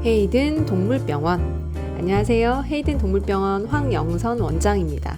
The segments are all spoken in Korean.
헤이든 동물병원. 안녕하세요. 헤이든 동물병원 황영선 원장입니다.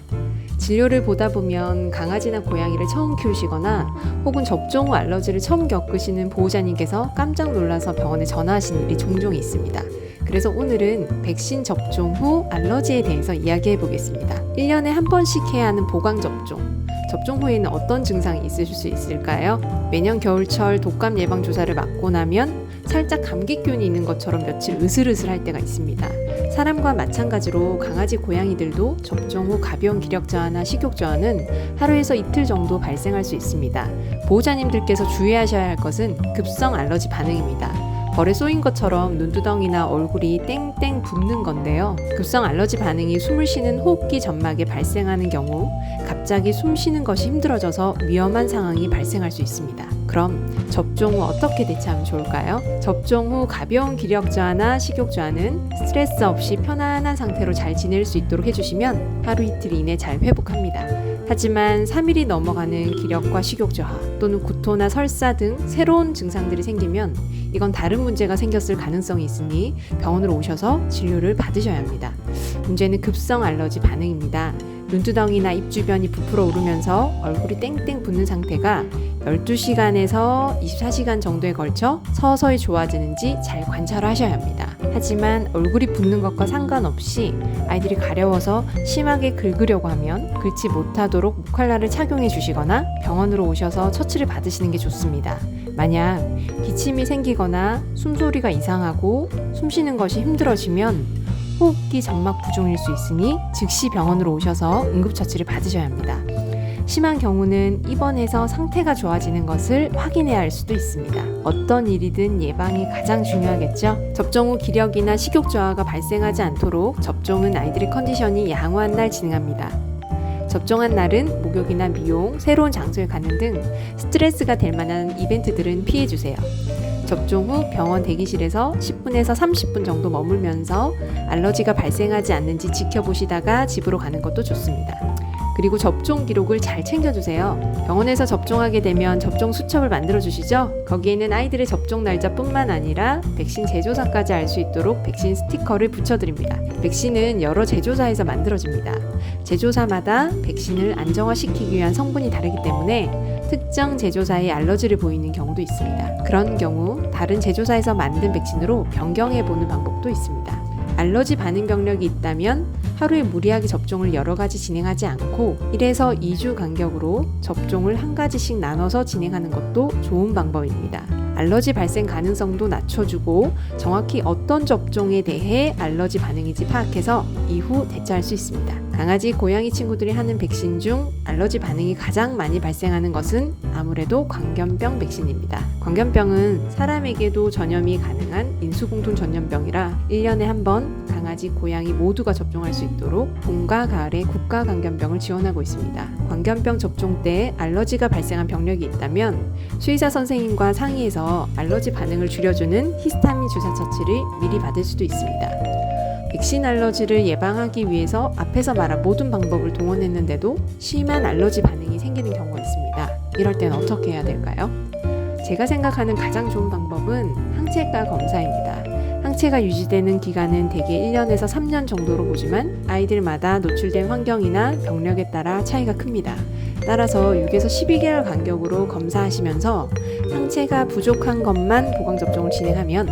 진료를 보다 보면 강아지나 고양이를 처음 키우시거나 혹은 접종 후 알러지를 처음 겪으시는 보호자님께서 깜짝 놀라서 병원에 전화하시는 일이 종종 있습니다. 그래서 오늘은 백신 접종 후 알러지에 대해서 이야기해 보겠습니다. 1년에 한 번씩 해야 하는 보강접종. 접종 후에는 어떤 증상이 있으실 수 있을까요? 매년 겨울철 독감 예방 주사를 맞고 나면 살짝 감기균이 있는 것처럼 며칠 으슬으슬 할 때가 있습니다. 사람과 마찬가지로 강아지, 고양이들도 접종 후 가벼운 기력 저하나 식욕 저하는 하루에서 이틀 정도 발생할 수 있습니다. 보호자님들께서 주의하셔야 할 것은 급성 알러지 반응입니다. 벌에 쏘인 것처럼 눈두덩이나 얼굴이 땡땡 붓는 건데요. 급성 알러지 반응이 숨을 쉬는 호흡기 점막에 발생하는 경우 갑자기 숨 쉬는 것이 힘들어져서 위험한 상황이 발생할 수 있습니다. 그럼 접종 후 어떻게 대처하면 좋을까요? 접종 후 가벼운 기력 저하나 식욕 저하는 스트레스 없이 편안한 상태로 잘 지낼 수 있도록 해주시면 하루 이틀 이내 잘 회복합니다. 하지만 3일이 넘어가는 기력과 식욕 저하 또는 구토나 설사 등 새로운 증상들이 생기면 이건 다른 문제가 생겼을 가능성이 있으니 병원으로 오셔서 진료를 받으셔야 합니다. 문제는 급성 알러지 반응입니다. 눈두덩이나 입 주변이 부풀어 오르면서 얼굴이 땡땡 붓는 상태가 12시간에서 24시간 정도에 걸쳐 서서히 좋아지는지 잘 관찰하셔야 합니다. 하지만 얼굴이 붓는 것과 상관없이 아이들이 가려워서 심하게 긁으려고 하면 긁지 못하도록 목칼라를 착용해 주시거나 병원으로 오셔서 처치를 받으시는 게 좋습니다. 만약 기침이 생기거나 숨소리가 이상하고 숨쉬는 것이 힘들어지면 호흡기 점막 부종일 수 있으니 즉시 병원으로 오셔서 응급처치를 받으셔야 합니다. 심한 경우는 입원해서 상태가 좋아지는 것을 확인해야 할 수도 있습니다. 어떤 일이든 예방이 가장 중요하겠죠? 접종 후 기력이나 식욕 저하가 발생하지 않도록 접종은 아이들의 컨디션이 양호한 날 진행합니다. 접종한 날은 목욕이나 미용, 새로운 장소에 가는 등 스트레스가 될 만한 이벤트들은 피해주세요. 접종 후 병원 대기실에서 10분에서 30분 정도 머물면서 알러지가 발생하지 않는지 지켜보시다가 집으로 가는 것도 좋습니다. 그리고 접종 기록을 잘 챙겨주세요. 병원에서 접종하게 되면 접종 수첩을 만들어주시죠? 거기에는 아이들의 접종 날짜뿐만 아니라 백신 제조사까지 알 수 있도록 백신 스티커를 붙여드립니다. 백신은 여러 제조사에서 만들어집니다. 제조사마다 백신을 안정화시키기 위한 성분이 다르기 때문에 특정 제조사에 알러지를 보이는 경우도 있습니다. 그런 경우 다른 제조사에서 만든 백신으로 변경해보는 방법도 있습니다. 알러지 반응 병력이 있다면 하루에 무리하게 접종을 여러 가지 진행하지 않고 1에서 2주 간격으로 접종을 한 가지씩 나눠서 진행하는 것도 좋은 방법입니다. 알러지 발생 가능성도 낮춰주고 정확히 어떤 접종에 대해 알러지 반응인지 파악해서 이후 대처할 수 있습니다. 강아지, 고양이 친구들이 하는 백신 중 알러지 반응이 가장 많이 발생하는 것은 아무래도 광견병 백신입니다. 광견병은 사람에게도 전염이 가능한 인수공통 전염병이라 1년에 한 번 강아지, 고양이 모두가 접종할 수 있도록 봄과 가을에 국가 광견병을 지원하고 있습니다. 광견병 접종 때 알러지가 발생한 병력이 있다면 수의사 선생님과 상의해서 알러지 반응을 줄여주는 히스타민 주사 처치를 미리 받을 수도 있습니다. 백신 알러지를 예방하기 위해서 앞에서 말한 모든 방법을 동원했는데도 심한 알러지 반응이 생기는 경우가 있습니다. 이럴 땐 어떻게 해야 될까요? 제가 생각하는 가장 좋은 방법은 항체가 검사입니다. 항체가 유지되는 기간은 대개 1년에서 3년 정도로 보지만 아이들마다 노출된 환경이나 병력에 따라 차이가 큽니다. 따라서 6에서 12개월 간격으로 검사하시면서 항체가 부족한 것만 보강접종을 진행하면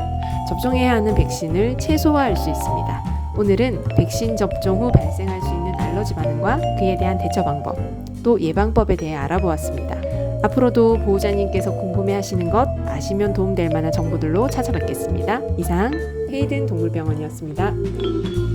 접종해야 하는 백신을 최소화할 수 있습니다. 오늘은 백신 접종 후 발생할 수 있는 알러지 반응과 그에 대한 대처 방법, 또 예방법에 대해 알아보았습니다. 앞으로도 보호자님께서 궁금해하시는 것, 아시면 도움될 만한 정보들로 찾아뵙겠습니다. 이상 헤이든 동물병원이었습니다.